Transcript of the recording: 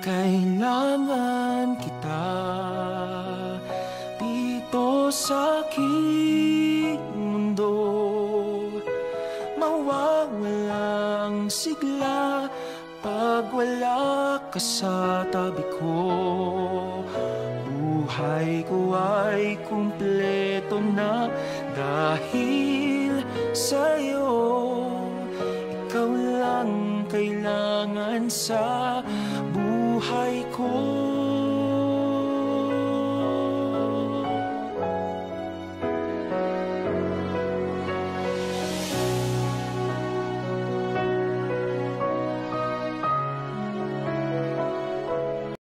Kailangan kita dito sa aking mundo. Mawawalang sigla pag wala ka sa tabi ko. Buhay ko ay kumpleto na dahil sa'yo. Ikaw lang kailangan sa